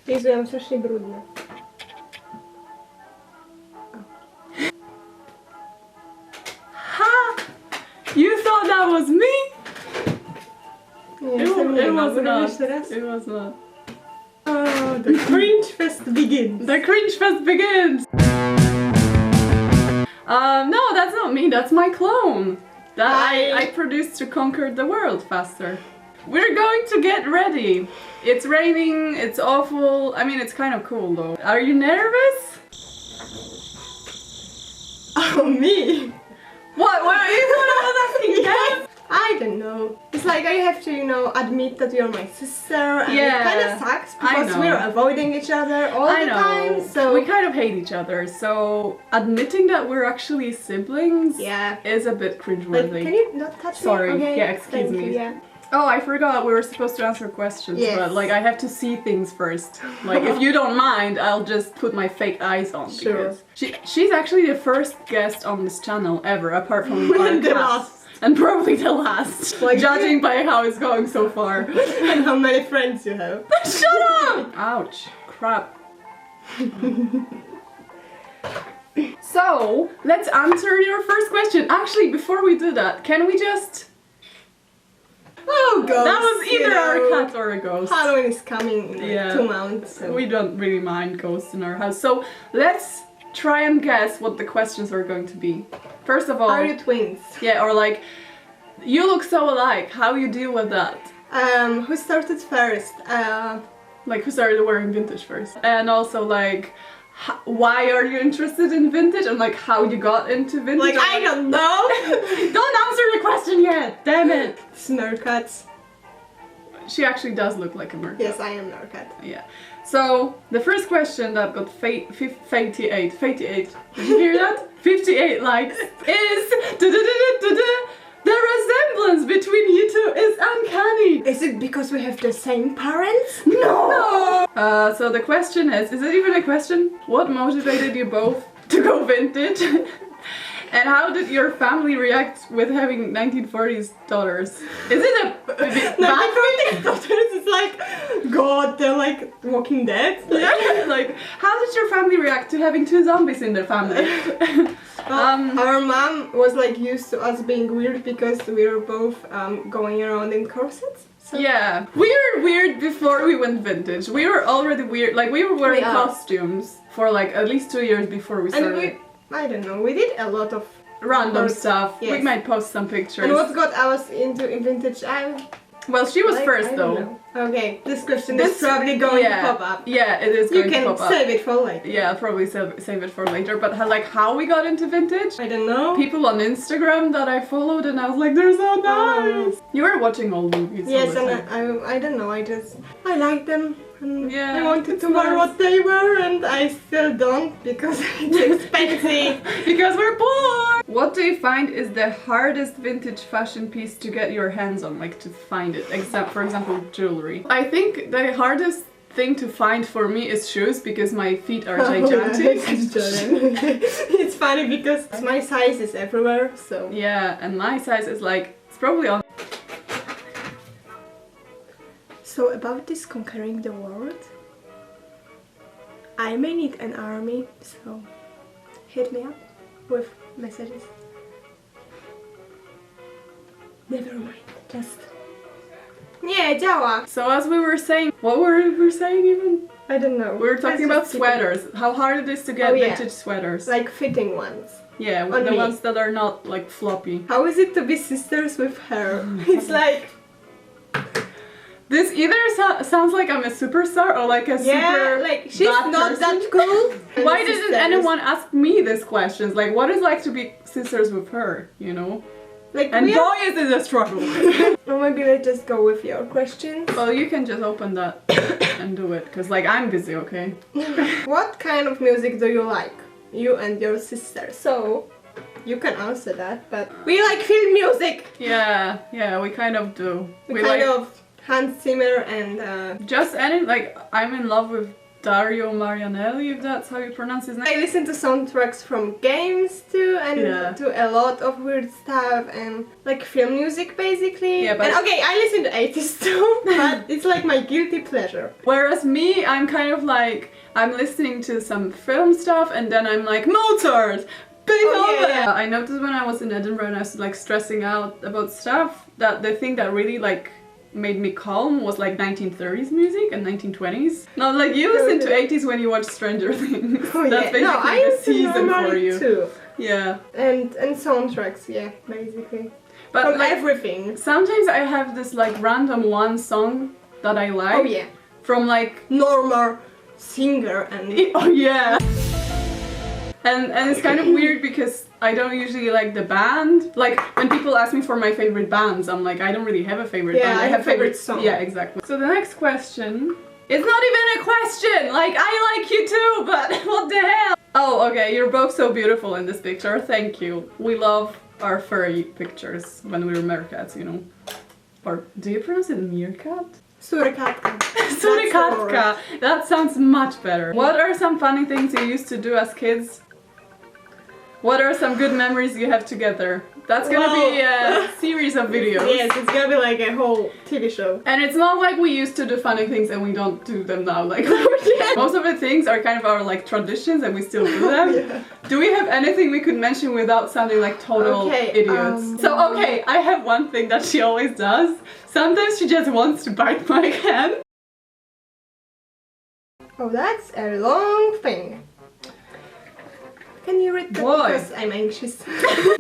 Jezu, ja mam strasznie brudne. Ha! You thought that was me? Nie, It was Robisz not. teraz? It was not. Oh, the cringe fest begins. The cringe fest begins! No, that's not me, that's my clone. That I produced to conquer the world faster. We're going to get ready. It's raining, it's awful. I mean, it's kind of cool though. Are you nervous? Oh, me? What? You thought I was asking them? I don't know. It's like I have to, you know, admit that you're my sister, and Yeah, it kind of sucks because know. we're avoiding each other all the time. So we kind of hate each other. So admitting that we're actually siblings yeah. is a bit But cringeworthy. can you not touch Sorry. me? Okay. Yeah, excuse Thank me. You, yeah. Oh, I forgot we were supposed to answer questions, Yes. but like I have to see things first. Like if you don't mind, I'll just put my fake eyes on. Sure. Because she's actually the first guest on this channel ever, apart from our The cast. last. And probably the last, Like, judging by how it's going so far. And how many friends you have. Shut up! Ouch. Crap. So, let's answer your first question. Actually, before we do that, can we just... Oh, ghost. That was either you know. our cat or a ghost. Halloween is coming in like Yeah. 2 months. So. We don't really mind ghosts in our house. So, let's try and guess what the questions are going to be. First of all... Are you twins? Yeah, or like, you look so alike, how you deal with that? Who started first? Like, who started wearing vintage first? And also, like, why are you interested in vintage? And, like, how you got into vintage? Like, I don't know! Don't answer the question yet! Damn it! Snurcats. She actually does look like a mercat. Yes, I am Snurcat. Yeah. So, the first question that got 58, did you hear that? 58 likes is... The resemblance between you two is uncanny! Is it because we have the same parents? No! So the question is it even a question? What motivated you both to go vintage? And how did your family react with having 1940s daughters? Is it a bad thing? Daughters is like, God, they're like Walking Dead. Yeah, like, how did your family react to having 2 zombies in their family? Our mom was like used to us being weird because we were both going around in corsets. So. Yeah, we were weird before we went vintage. We were already weird, like we were wearing costumes for like at least 2 years before we started. And I don't know, we did a lot of random stuff. Yes. We might post some pictures. And what got us into vintage? Well, she was first I though. don't know. Okay, this question is probably going to pop up. Yeah, it is going to pop up. You can save it for later. Yeah, I'll probably save it for later. But like how we got into vintage? I don't know. People on Instagram that I followed and I was like, they're so nice. You were watching old movies. Yes, and I don't know, I like them. And yeah, I wanted to wear what they were and I still don't because it's expensive. Because we're poor! What do you find is the hardest vintage fashion piece to get your hands on, like to find it, except for example jewelry? I think the hardest thing to find for me is shoes because my feet are gigantic. It's funny because my size is everywhere, so... Yeah, and my size is like, it's probably on... So about this conquering the world, I may need an army, so hit me up with messages. Never mind, just... Nie, działa! So as we were saying, what were we saying even? I don't know. We were talking about sweaters, how hard it is to get vintage sweaters. Like fitting ones. Yeah, the ones that are not like floppy. How is it to be sisters with her? It's like... This either sounds like I'm a superstar or like a super like she's not that cool. Why didn't anyone ask me these questions? Like, what is it like to be sisters with her, you know? Like, and boy, is it a struggle. Am I gonna just go with your questions? Well, you can just open that and do it, because like I'm busy, okay? What kind of music do you like? You and your sister. So, you can answer that, but we like film music! Yeah, we kind of do. We kind of Hans Zimmer and... Just any, like, I'm in love with Dario Marianelli, if that's how you pronounce his name. I listen to soundtracks from games too, and to a lot of weird stuff and like film music basically. Yeah, but and okay, I listen to 80s too, but it's like my guilty pleasure. Whereas me, I'm kind of like, I'm listening to some film stuff and then I'm like, Mozart! Oh, yeah. I noticed when I was in Edinburgh and I was like stressing out about stuff, that the thing that really like made me calm was like 1930s music and 1920s. No, like you listen to 80s when you watch Stranger Things. Oh, yeah. That's basically the season for you. Too. Yeah. And soundtracks, yeah, basically. But from like, everything. Sometimes I have this like random one song that I like. Oh yeah. From like normal singer and oh yeah. And it's kind of weird because I don't usually like the band. Like when people ask me for my favorite bands, I'm like, I don't really have a favorite band. I have favorite song. Yeah, exactly. So the next question, it's not even a question. Like I like you too, but what the hell? Oh, okay. You're both so beautiful in this picture. Thank you. We love our furry pictures when we were meerkats, you know. Or do you pronounce it meerkat? Surikatka. Surikatka. That sounds much better. What are some funny things you used to do as kids? What are some good memories you have together? That's gonna be a series of videos. Yes, it's gonna be like a whole TV show. And it's not like we used to do funny things and we don't do them now. Like most of the things are kind of our like traditions and we still do them. Yeah. Do we have anything we could mention without sounding like total idiots? So okay, I have one thing that she always does. Sometimes she just wants to bite my hand. Oh, that's a long thing. Can you read that? Why? Because I'm anxious.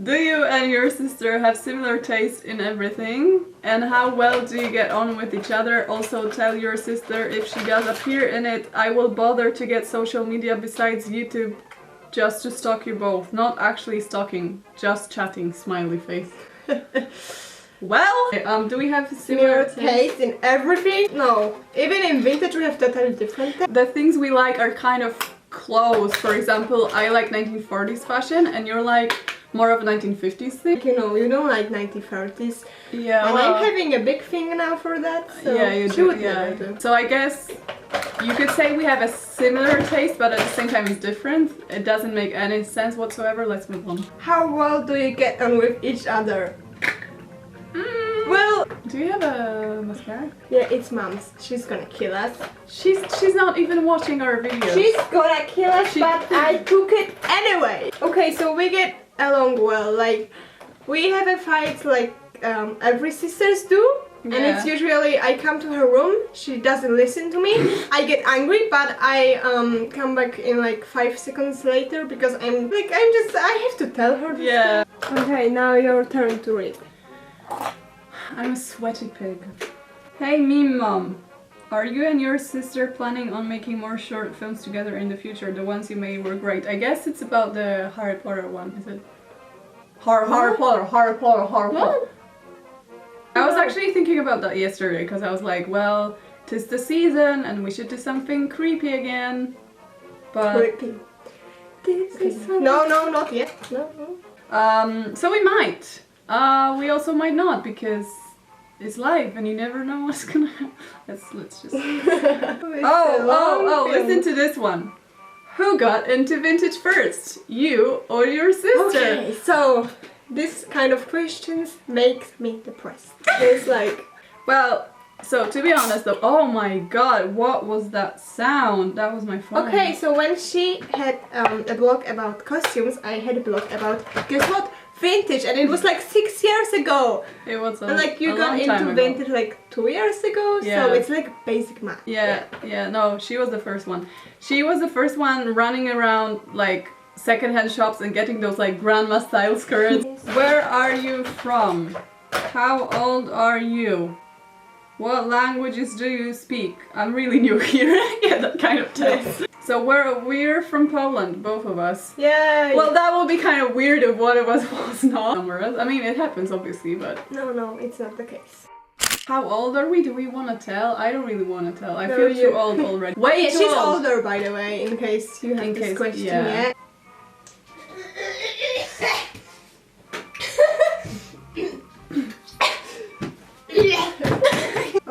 Do you and your sister have similar taste in everything? And how well do you get on with each other? Also tell your sister if she does appear in it, I will bother to get social media besides YouTube just to stalk you both. Not actually stalking, just chatting, smiley face. Well, do we have similar taste in everything? No. Even in vintage we have totally different taste. The things we like are kind of clothes. For example, I like 1940s fashion and you're like more of a 1950s thing. You know like 1930s. Yeah. And well, I'm having a big thing now for that. So yeah, you do. Yeah. So I guess you could say we have a similar taste, but at the same time it's different. It doesn't make any sense whatsoever. Let's move on. How well do you get on with each other? Well, do you have a mascara? Yeah, it's Mom's. She's gonna kill us. She's not even watching our videos. She's gonna kill us, but I took it anyway. Okay, so we get along well. Like, we have a fight like every sisters do. Yeah. And it's usually I come to her room, she doesn't listen to me, I get angry, but I come back in like 5 seconds later because I have to tell her. Yeah. Okay, now your turn to read. I'm a sweaty pig. Hey meme mom, are you and your sister planning on making more short films together in the future? The ones you made were great. I guess it's about the Harry Potter one, is it? Harry Potter. What? I was actually thinking about that yesterday because I was like, well, 'tis the season and we should do something creepy again. But creepy. No, not yet. No. So we might. We also might not because it's live and you never know what's gonna happen. Let's just... oh, listen to this one. Who got into vintage first? You or your sister? Okay, so this kind of questions makes me depressed. It's like... Well, so to be honest though, oh my god, what was that sound? That was my phone. Okay, so when she had a blog about costumes, I had a blog about, guess what? Vintage, and it was like 6 years ago. It was and like you got into vintage like 2 years ago, yeah. So it's like basic math. Yeah, no, she was the first one. She was the first one running around like secondhand shops and getting those like grandma style skirts. Where are you from? How old are you? What languages do you speak? I'm really new here. Yeah, that kind of tells. So we're from Poland, both of us. Yeah. Well, that will be kind of weird if one of us was not somewhere else. I mean, it happens obviously, but... No, it's not the case. How old are we? Do we want to tell? I don't really want to tell. I feel too old already. Wait, yeah, she's older, by the way, in case you have this question. Yeah.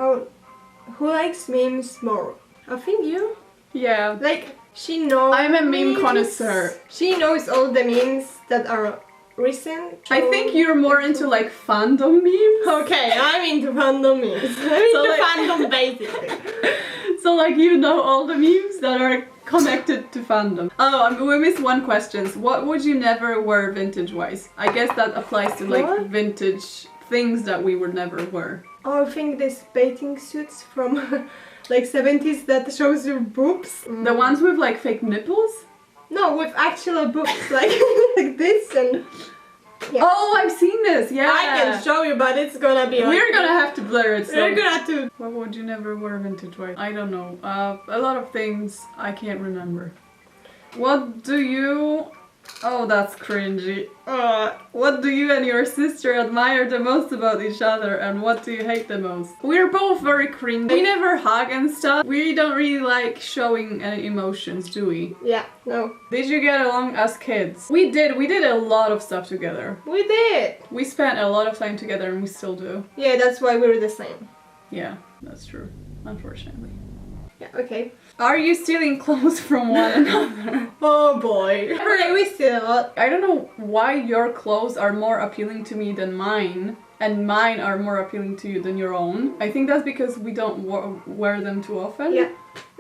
Oh, who likes memes more? I think you. Yeah. Like, she knows. I'm a meme memes. connoisseur. She knows all the memes that are recent. I think you're more into like fandom memes. Okay, I'm into fandom memes. I'm into fandom basically. So like you know all the memes that are connected to fandom. Oh, we missed one question. What would you never wear vintage-wise? I guess that applies to like What? vintage things that we would never wear. Oh, I think these bathing suits from like 70s that shows your boobs. The ones with like fake nipples? No, with actual boobs, like like this and. Yeah. Oh, I've seen this. Yeah. I can show you, but it's gonna be. We're gonna have to blur it. So. We're gonna have to. What would you never wear vintage-wise? I don't know. A lot of things I can't remember. What do you... Oh, that's cringy. What do you and your sister admire the most about each other, and what do you hate the most? We're both very cringy. We never hug and stuff. We don't really like showing any emotions, do we? Yeah, no. Did you get along as kids? We did. We did a lot of stuff together. We did. We spent a lot of time together, and we still do. Yeah, that's why we're the same. Yeah, that's true. Unfortunately. Yeah, okay. Are you stealing clothes from one another? Oh boy. Okay, we steal a lot. I don't know why your clothes are more appealing to me than mine, and mine are more appealing to you than your own. I think that's because we don't wear them too often. Yeah.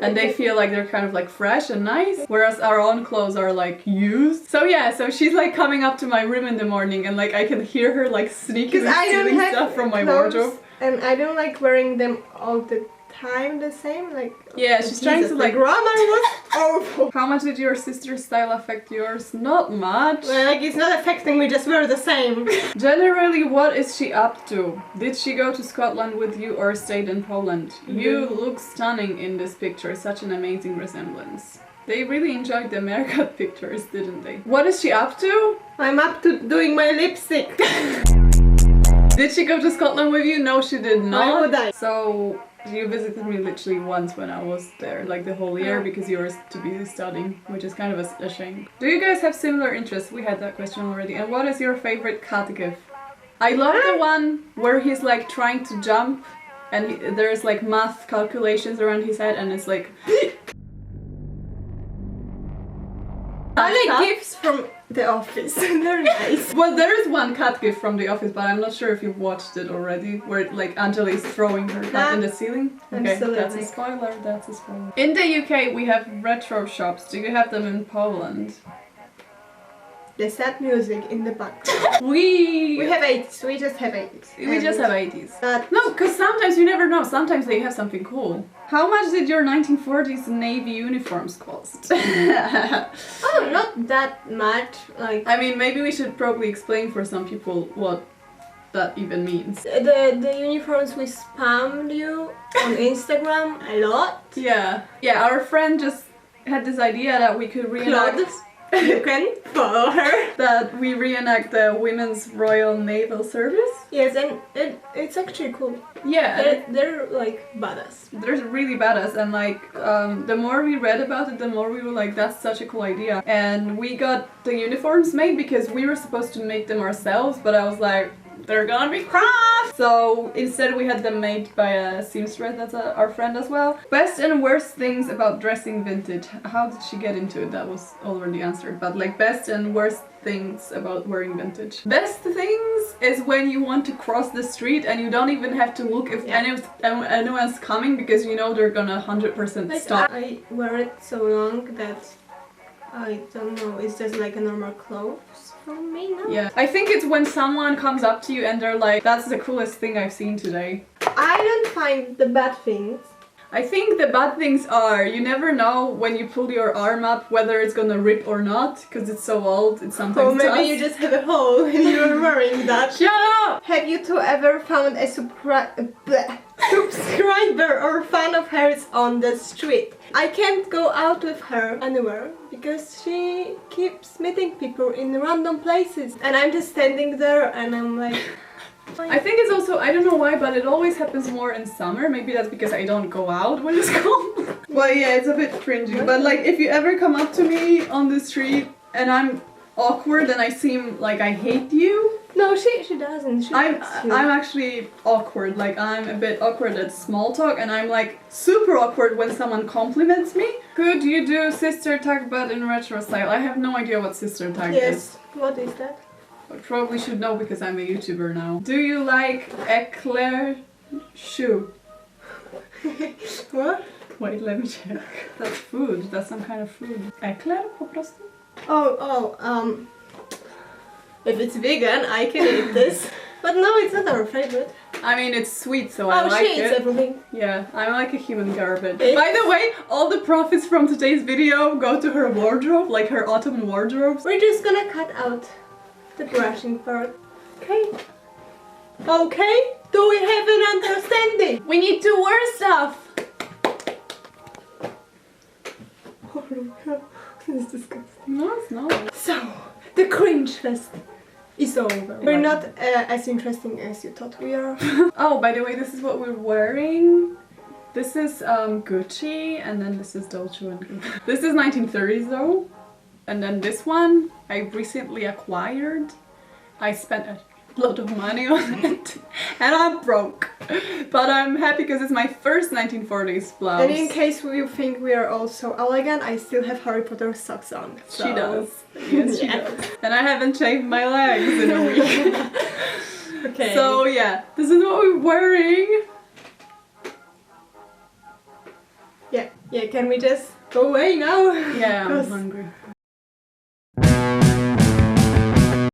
And they feel like they're kind of like fresh and nice, whereas our own clothes are like used. So yeah, so she's like coming up to my room in the morning and like I can hear her like sneaking and stealing stuff from my wardrobe. And I don't like wearing them all the time the same, like. Yeah, she's trying to like. Grammar was awful. How much did your sister's style affect yours? Not much. Well, like it's not affecting, we just wear the same. Generally, what is she up to? Did she go to Scotland with you or stayed in Poland? You look stunning in this picture, such an amazing resemblance. They really enjoyed the America pictures, didn't they? What is she up to? I'm up to doing my lipstick. Did she go to Scotland with you? No, she did not. Why would I? So you visited me literally once when I was there, like the whole year, because you were too busy studying, which is kind of a shame. Do you guys have similar interests? We had that question already. And what is your favorite cat gif? I love the one where he's like trying to jump and there's like math calculations around his head and it's like... I like gifts from The Office. They're nice. Well, there is one cat gif from The Office, but I'm not sure if you've watched it already, where like Angela is throwing her cat in the ceiling. Okay, that's a spoiler. That's a spoiler. In the UK, we have retro shops. Do you have them in Poland? The sad music in the background. We have 80s. We just have 80s. We just have 80s. But no, because sometimes you never know. Sometimes they have something cool. How much did your 1940s Navy uniforms cost? Oh, not that much. Like, I mean, maybe we should probably explain for some people what that even means. The uniforms we spammed you on Instagram a lot. Yeah. Yeah, our friend just had this idea that we could reenact... You can follow her. That we reenact the Women's Royal Naval Service. Yes, and it's actually cool. Yeah. They're like badass. They're really badass, and like the more we read about it, the more we were like, that's such a cool idea. And we got the uniforms made because we were supposed to make them ourselves, but I was like, they're gonna be crap! So instead we had them made by a seamstress that's our friend as well. Best and worst things about dressing vintage. How did she get into it? That was already answered. But like best and worst things about wearing vintage. Best things is when you want to cross the street and you don't even have to look if anyone's coming because you know they're gonna 100% stop. I wear it so long that I don't know, it's just like a normal clothes for me now. Yeah, I think it's when someone comes up to you and they're like, that's the coolest thing I've seen today. I don't find the bad things. I think the bad things are, you never know when you pull your arm up whether it's gonna rip or not, because it's so old, it sometimes Or maybe does. you just have a hole and you're wearing that. Shut up! Have you two ever found a subscriber or fan of hers on the street? I can't go out with her anywhere because she keeps meeting people in random places and I'm just standing there and I'm like... I think it's also, I don't know why, but it always happens more in summer. Maybe that's because I don't go out when it's cold. Well, yeah, it's a bit cringy. But like, if you ever come up to me on the street and I'm awkward and I seem like I hate you, No, she doesn't. She likes you. I'm actually awkward. Like I'm a bit awkward at small talk, and I'm like super awkward when someone compliments me. Could you do sister tag but in retro style? I have no idea what sister tag is. Yes. What is that? I probably should know because I'm a YouTuber now. Do you like eclair shoe? What? Wait, let me check. That's food. That's some kind of food. Eclair po prostu? If it's vegan, I can eat this. But no, it's not our favorite. I mean, it's sweet, so I like it. Oh, she eats everything. Yeah, I'm like a human garbage. By the way, all the profits from today's video go to her wardrobe, like her autumn wardrobes. We're just gonna cut out the brushing part. Okay? Okay? Do we have an understanding? We need to wear stuff! Oh no, this is disgusting. No, it's not. So, the cringe fest is over. We're not as interesting as you thought we are. Oh, by the way, this is what we're wearing. This is Gucci, and then this is Dolce & Gabbana. This is 1930s though. And then this one I recently acquired. I spent a lot of money on it and I'm broke. But I'm happy because it's my first 1940s blouse. And in case you think we are all so elegant, I still have Harry Potter socks on. So. She does. Yes, she does. And I haven't shaved my legs in a week. Okay. So yeah, this is what we're wearing. Yeah, can we just go away now? Yeah, I'm hungry.